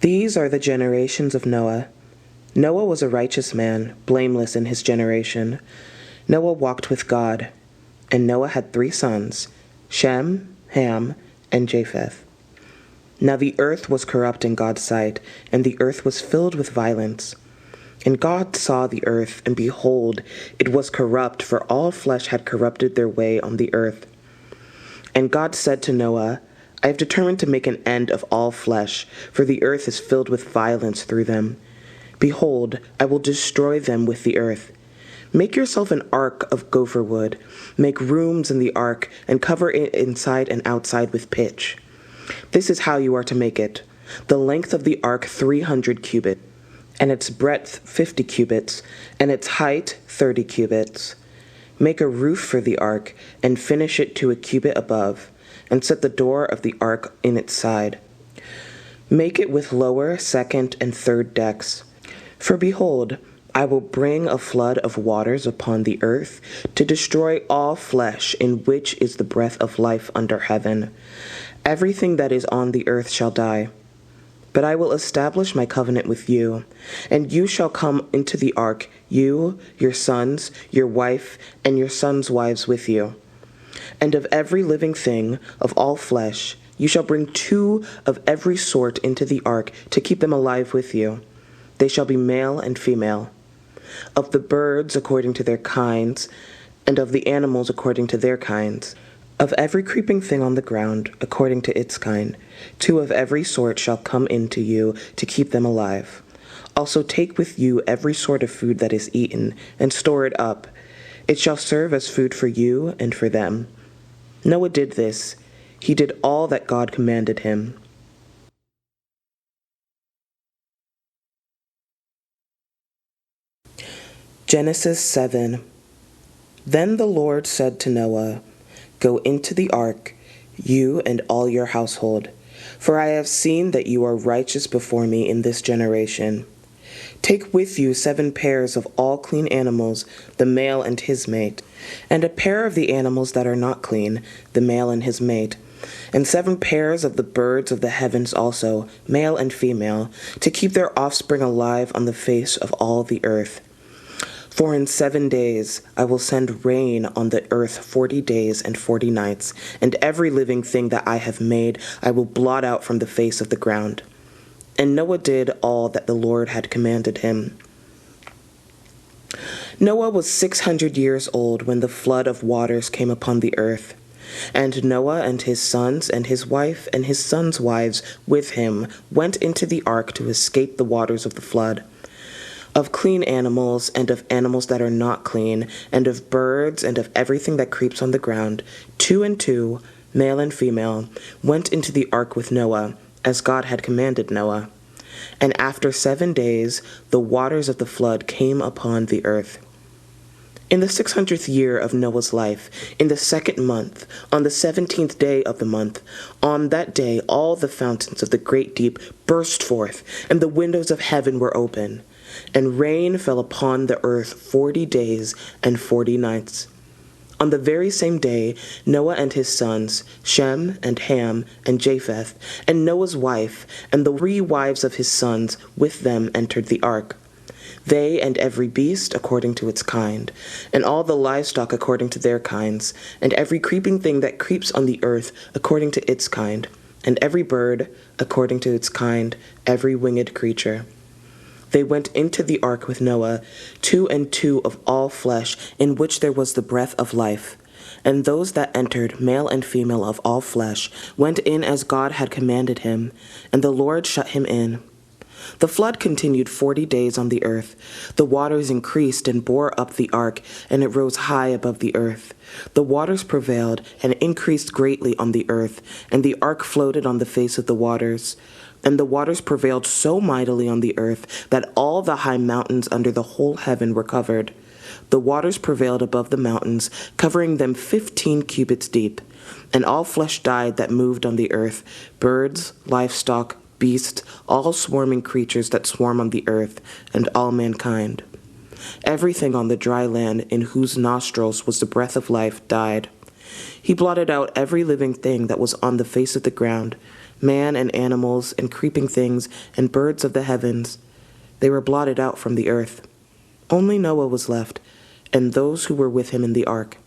These are the generations of Noah. Noah was a righteous man, blameless in his generation. Noah walked with God, and Noah had 3 sons, Shem, Ham, and Japheth. Now the earth was corrupt in God's sight, and the earth was filled with violence. And God saw the earth, and behold, it was corrupt, for all flesh had corrupted their way on the earth. And God said to Noah, I have determined to make an end of all flesh, for the earth is filled with violence through them. Behold, I will destroy them with the earth. Make yourself an ark of gopher wood. Make rooms in the ark, and cover it inside and outside with pitch. This is how you are to make it. The length of the ark 300 cubits, and its breadth 50 cubits, and its height 30 cubits. Make a roof for the ark, and finish it to a cubit above, and set the door of the ark in its side. Make it with lower, second, and third decks. For behold, I will bring a flood of waters upon the earth to destroy all flesh in which is the breath of life under heaven. Everything that is on the earth shall die. But I will establish my covenant with you, and you shall come into the ark, you, your sons, your wife, and your sons' wives with you. And of every living thing, of all flesh, you shall bring 2 of every sort into the ark to keep them alive with you. They shall be male and female. Of the birds according to their kinds, and of the animals according to their kinds. Of every creeping thing on the ground, according to its kind, 2 of every sort shall come into you to keep them alive. Also take with you every sort of food that is eaten, and store it up. It shall serve as food for you and for them. Noah did this. He did all that God commanded him. Genesis 7. Then the Lord said to Noah, Go into the ark, you and all your household, for I have seen that you are righteous before me in this generation. Take with you 7 pairs of all clean animals, the male and his mate, and a pair of the animals that are not clean, the male and his mate, and 7 pairs of the birds of the heavens also, male and female, to keep their offspring alive on the face of all the earth. For in 7 days I will send rain on the earth 40 days and 40 nights, and every living thing that I have made I will blot out from the face of the ground. And Noah did all that the Lord had commanded him. Noah was 600 years old when the flood of waters came upon the earth. And Noah and his sons and his wife and his sons' wives with him went into the ark to escape the waters of the flood. Of clean animals, and of animals that are not clean, and of birds, and of everything that creeps on the ground, 2 and 2, male and female, went into the ark with Noah, as God had commanded Noah. And after 7 days, the waters of the flood came upon the earth. In the 600th year of Noah's life, in the 2nd month, on the 17th day of the month, on that day all the fountains of the great deep burst forth, and the windows of heaven were open. And rain fell upon the earth 40 days and 40 nights. On the very same day, Noah and his sons, Shem and Ham and Japheth, and Noah's wife, and the 3 wives of his sons with them entered the ark. They and every beast according to its kind, and all the livestock according to their kinds, and every creeping thing that creeps on the earth according to its kind, and every bird according to its kind, every winged creature. They went into the ark with Noah, 2 and 2 of all flesh, in which there was the breath of life. And those that entered, male and female of all flesh, went in as God had commanded him, and the Lord shut him in. The flood continued 40 days on the earth. The waters increased and bore up the ark, and it rose high above the earth. The waters prevailed and increased greatly on the earth, and the ark floated on the face of the waters. And the waters prevailed so mightily on the earth that all the high mountains under the whole heaven were covered. The waters prevailed above the mountains, covering them 15 cubits deep. And all flesh died that moved on the earth, birds, livestock, beasts, all swarming creatures that swarm on the earth, and all mankind. Everything on the dry land in whose nostrils was the breath of life died. He blotted out every living thing that was on the face of the ground, man and animals and creeping things and birds of the heavens. They were blotted out from the earth. Only Noah was left, and those who were with him in the ark.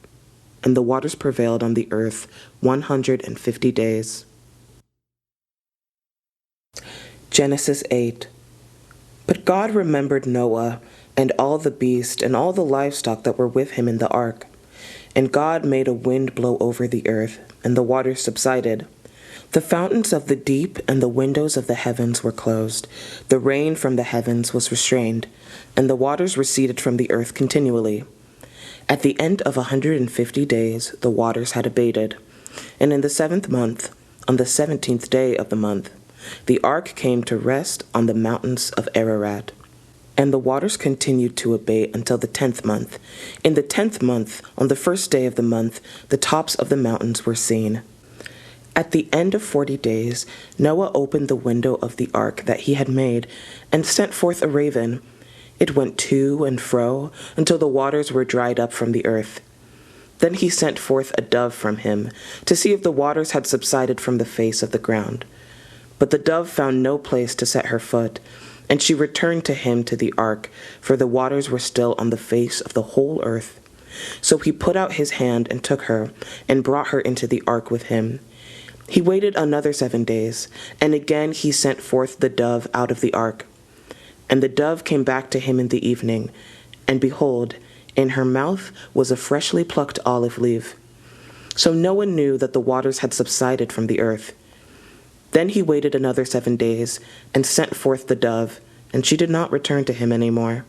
And the waters prevailed on the earth 150 days. Genesis 8. But God remembered Noah, and all the beasts, and all the livestock that were with him in the ark. And God made a wind blow over the earth, and the waters subsided. The fountains of the deep and the windows of the heavens were closed. The rain from the heavens was restrained, and the waters receded from the earth continually. At the end of 150 days, the waters had abated. And in the 7th month, on the 17th day of the month, the ark came to rest on the mountains of Ararat. And the waters continued to abate until the 10th month. In the 10th month, on the 1st day of the month, the tops of the mountains were seen. At the end of 40 days, Noah opened the window of the ark that he had made, and sent forth a raven. It went to and fro until the waters were dried up from the earth. Then he sent forth a dove from him, to see if the waters had subsided from the face of the ground. But the dove found no place to set her foot, and she returned to him to the ark, for the waters were still on the face of the whole earth. So he put out his hand and took her, and brought her into the ark with him. He waited another 7 days, and again he sent forth the dove out of the ark. And the dove came back to him in the evening, and behold, in her mouth was a freshly plucked olive leaf. So Noah knew that the waters had subsided from the earth. Then he waited another 7 days, and sent forth the dove, and she did not return to him any more.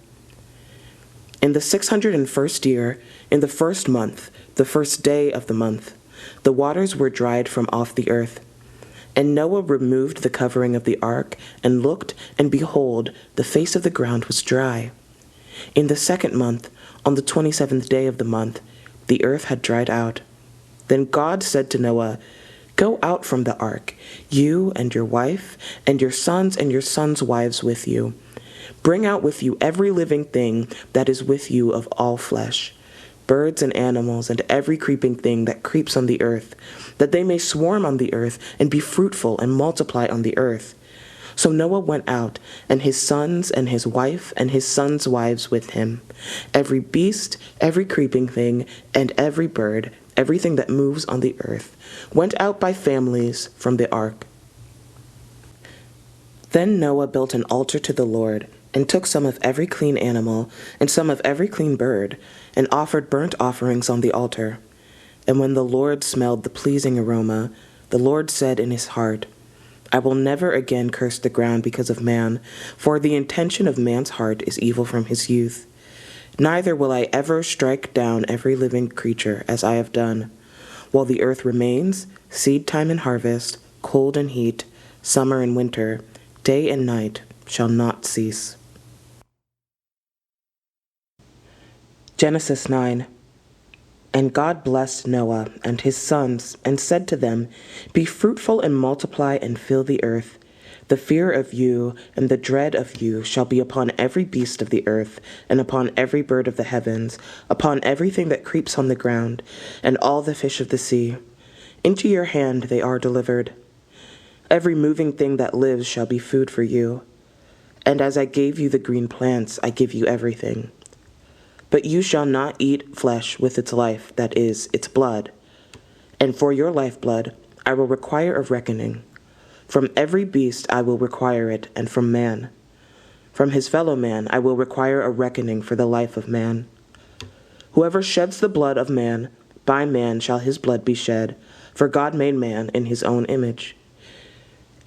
In the 601st year, in the 1st month, the 1st day of the month, the waters were dried from off the earth. And Noah removed the covering of the ark, and looked, and behold, the face of the ground was dry. In the 2nd month, on the 27th day of the month, the earth had dried out. Then God said to Noah, "Go out from the ark, you and your wife, and your sons' wives with you. Bring out with you every living thing that is with you of all flesh, birds and animals, and every creeping thing that creeps on the earth, that they may swarm on the earth, and be fruitful, and multiply on the earth." So Noah went out, and his sons, and his wife, and his sons' wives with him. Every beast, every creeping thing, and every bird, everything that moves on the earth, went out by families from the ark. Then Noah built an altar to the Lord, and took some of every clean animal, and some of every clean bird, and offered burnt offerings on the altar. And when the Lord smelled the pleasing aroma, the Lord said in his heart, "I will never again curse the ground because of man, for the intention of man's heart is evil from his youth. Neither will I ever strike down every living creature as I have done. While the earth remains, seed time and harvest, cold and heat, summer and winter, day and night shall not cease." Genesis 9. And God blessed Noah and his sons, and said to them, "Be fruitful and multiply and fill the earth. The fear of you and the dread of you shall be upon every beast of the earth, and upon every bird of the heavens, upon everything that creeps on the ground, and all the fish of the sea. Into your hand they are delivered. Every moving thing that lives shall be food for you. And as I gave you the green plants, I give you everything. But you shall not eat flesh with its life, that is, its blood. And for your lifeblood I will require a reckoning. From every beast I will require it, and from man. From his fellow man I will require a reckoning for the life of man. Whoever sheds the blood of man, by man shall his blood be shed, for God made man in his own image.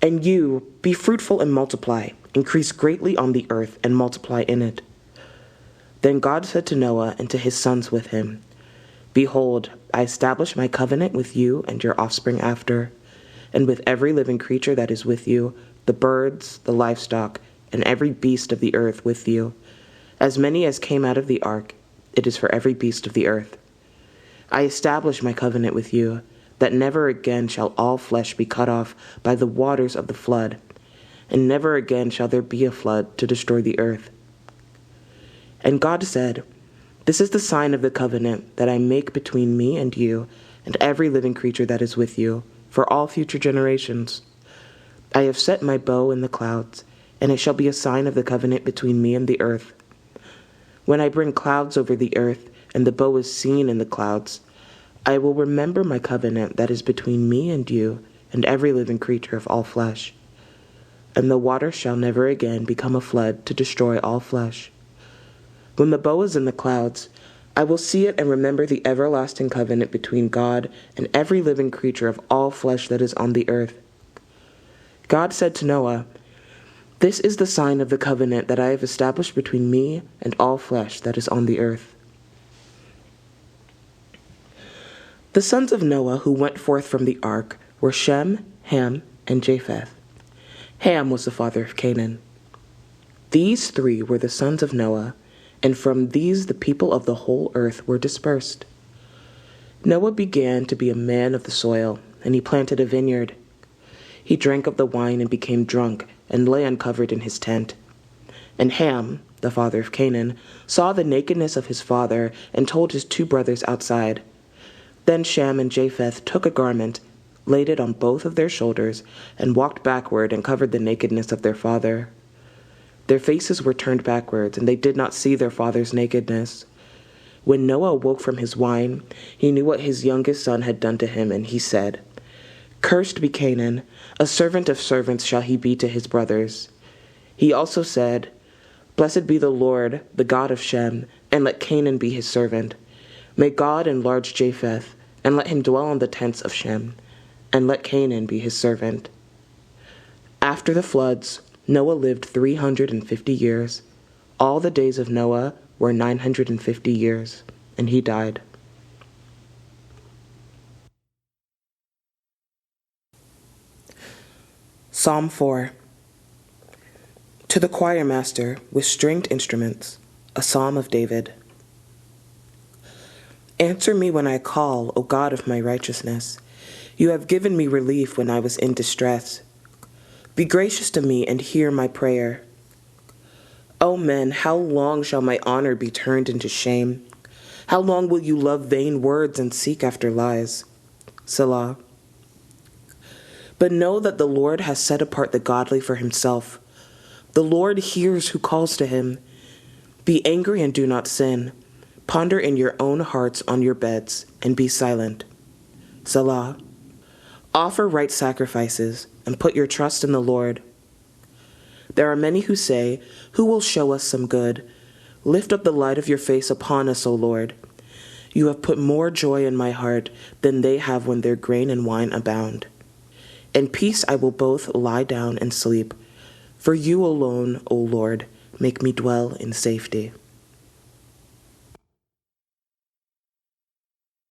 And you, be fruitful and multiply, increase greatly on the earth, and multiply in it." Then God said to Noah and to his sons with him, "Behold, I establish my covenant with you and your offspring after, and with every living creature that is with you, the birds, the livestock, and every beast of the earth with you. As many as came out of the ark, it is for every beast of the earth. I establish my covenant with you, that never again shall all flesh be cut off by the waters of the flood, and never again shall there be a flood to destroy the earth." And God said, "This is the sign of the covenant that I make between me and you and every living creature that is with you, for all future generations. I have set my bow in the clouds, and it shall be a sign of the covenant between me and the earth. When I bring clouds over the earth, and the bow is seen in the clouds, I will remember my covenant that is between me and you, and every living creature of all flesh. And the water shall never again become a flood to destroy all flesh. When the bow is in the clouds, I will see it and remember the everlasting covenant between God and every living creature of all flesh that is on the earth. God said to Noah, "This is the sign of the covenant that I have established between me and all flesh that is on the earth." The sons of Noah who went forth from the ark were Shem, Ham, and Japheth. Ham was the father of Canaan. These three were the sons of Noah, and from these the people of the whole earth were dispersed. Noah began to be a man of the soil, and he planted a vineyard. He drank of the wine and became drunk, and lay uncovered in his tent. And Ham, the father of Canaan, saw the nakedness of his father, and told his two brothers outside. Then Shem and Japheth took a garment, laid it on both of their shoulders, and walked backward and covered the nakedness of their father. Their faces were turned backwards, and they did not see their father's nakedness. When Noah awoke from his wine, he knew what his youngest son had done to him, and he said, "Cursed be Canaan, a servant of servants shall he be to his brothers." He also said, "Blessed be the Lord, the God of Shem, and let Canaan be his servant. May God enlarge Japheth, and let him dwell in the tents of Shem, and let Canaan be his servant." After the floods, Noah lived 350 years. All the days of Noah were 950 years, and he died. Psalm 4. To the choir master with stringed instruments, a psalm of David. Answer me when I call, O God of my righteousness. You have given me relief when I was in distress. Be gracious to me and hear my prayer. O men, how long shall my honor be turned into shame? How long will you love vain words and seek after lies? Selah. But know that the Lord has set apart the godly for himself. The Lord hears who calls to him. Be angry and do not sin. Ponder in your own hearts on your beds, and be silent. Selah. Offer right sacrifices, and put your trust in the Lord. There are many who say, "Who will show us some good?" Lift up the light of your face upon us, O Lord. You have put more joy in my heart than they have when their grain and wine abound. In peace I will both lie down and sleep. For you alone, O Lord, make me dwell in safety.